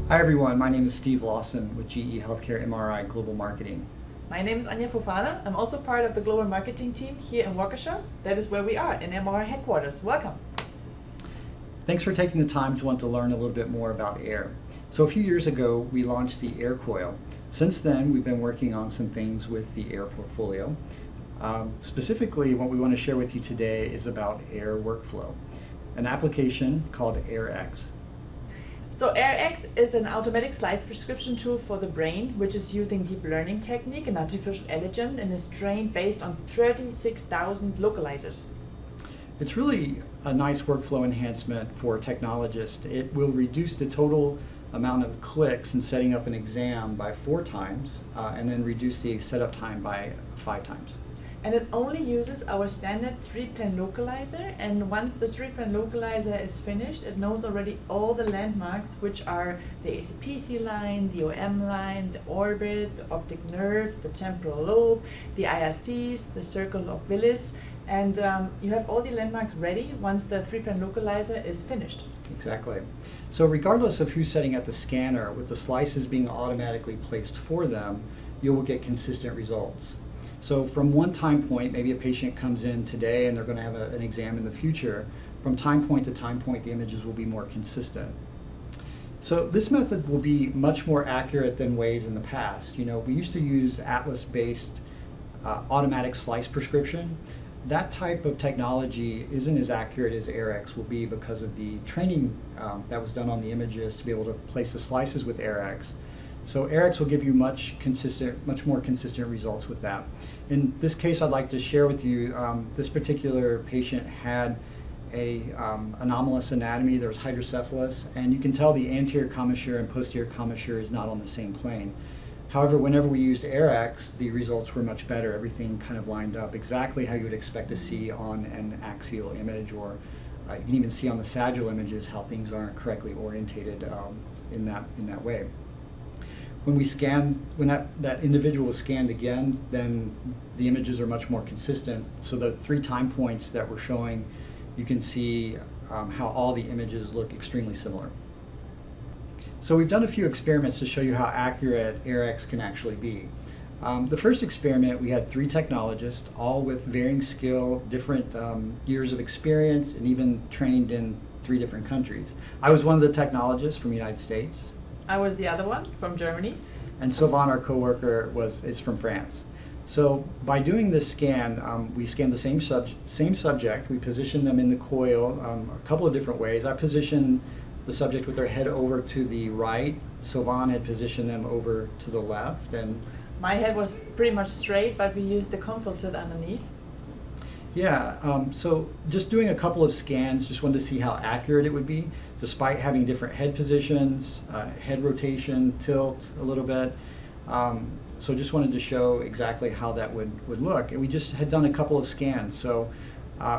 Hi everyone, my name is Steve Lawson with GE Healthcare MRI Global Marketing. My name is Anja Fofana. I'm also part of the global marketing team here in Waukesha. That is where we are, in MRI headquarters. Welcome. Thanks for taking the time to want to learn a little bit more about air. So a few years ago, we launched the Air Coil. Since then, we've been working on some things with the air portfolio. Specifically, what we want to share with you today is about air workflow, an application called AirX. So AirX is an automatic slice prescription tool for the brain, which is using deep learning technique and artificial intelligence and is trained based on 36,000 localizers. It's really a nice workflow enhancement for a technologist. It will reduce the total amount of clicks in setting up an exam by 4 times and then reduce the setup time by 5 times. And it only uses our standard 3-plan localizer, and once the 3-plan localizer is finished, it knows already all the landmarks, which are the ACPC line, the OM line, the orbit, the optic nerve, the temporal lobe, the IRCs, the circle of Willis, and you have all the landmarks ready once the 3-plan localizer is finished. Exactly. So regardless of who's setting at the scanner, with the slices being automatically placed for them, you will get consistent results. So from one time point, maybe a patient comes in today and they're going to have an exam in the future, from time point to time point, the images will be more consistent. So this method will be much more accurate than ways in the past. We used to use Atlas-based automatic slice prescription. That type of technology isn't as accurate as AirX will be because of the training that was done on the images to be able to place the slices with AirX. So AirX will give you much more consistent results with that. In this case, I'd like to share with you, this particular patient had a anomalous anatomy. There was hydrocephalus, and you can tell the anterior commissure and posterior commissure is not on the same plane. However, whenever we used AirX, the results were much better. Everything kind of lined up exactly how you would expect to see on an axial image, or you can even see on the sagittal images how things aren't correctly orientated in that way. When that individual is scanned again, then the images are much more consistent. So the 3 time points that we're showing, you can see how all the images look extremely similar. So we've done a few experiments to show you how accurate AirX can actually be. The first experiment, we had 3 technologists, all with varying skill, different years of experience, and even trained in 3 different countries. I was one of the technologists from the United States. I was the other one from Germany. And Sylvain, our coworker, is from France. So by doing this scan, we scanned the same subject. We positioned them in the coil a couple of different ways. I positioned the subject with their head over to the right. Sylvain had positioned them over to the left. And my head was pretty much straight, but we used the comb tilt underneath. Yeah, so just doing a couple of scans, just wanted to see how accurate it would be, despite having different head positions, head rotation, tilt a little bit. So just wanted to show exactly how that would look. And we just had done a couple of scans. So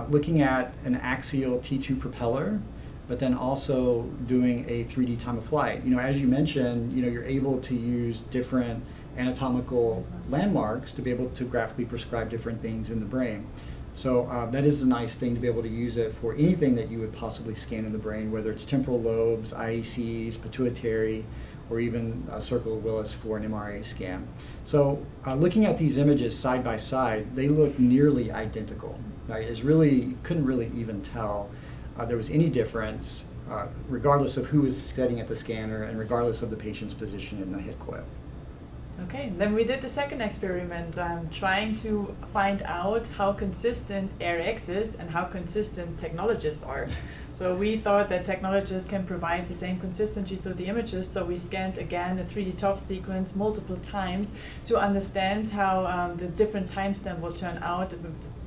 looking at an axial T2 propeller, but then also doing a 3D time of flight. As you mentioned, you're able to use different anatomical landmarks to be able to graphically prescribe different things in the brain. So that is a nice thing to be able to use it for anything that you would possibly scan in the brain, whether it's temporal lobes, IECs, pituitary, or even circle of Willis for an MRA scan. So looking at these images side by side, they look nearly identical. Right? Couldn't really even tell there was any difference, regardless of who was sitting at the scanner and regardless of the patient's position in the head coil. Okay, then we did the second experiment, trying to find out how consistent AirX is and how consistent technologists are. So we thought that technologists can provide the same consistency through the images, so we scanned again a 3D TOF sequence multiple times to understand how the different timestamp will turn out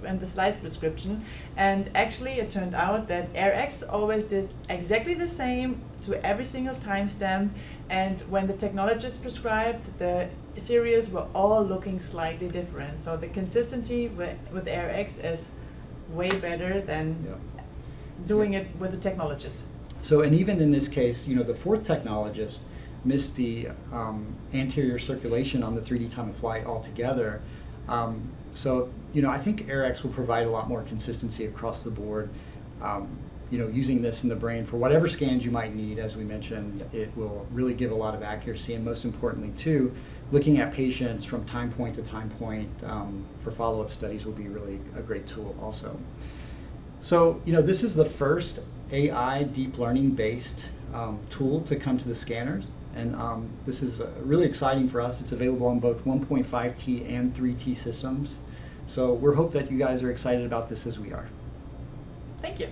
in the slice prescription. And actually it turned out that AirX always does exactly the same to every single timestamp, and when the technologist prescribed, the series were all looking slightly different. So the consistency with AirX is way better than doing it with a technologist. So, and even in this case, the 4th technologist missed the anterior circulation on the 3D time of flight altogether. So, I think AirX will provide a lot more consistency across the board. using this in the brain for whatever scans you might need. As we mentioned, it will really give a lot of accuracy, and most importantly too, looking at patients from time point to time point for follow-up studies will be really a great tool also. So this is the first AI deep learning based tool to come to the scanners, and this is really exciting for us. It's available on both 1.5T and 3T systems, so we hope that you guys are excited about this as we are. Thank you.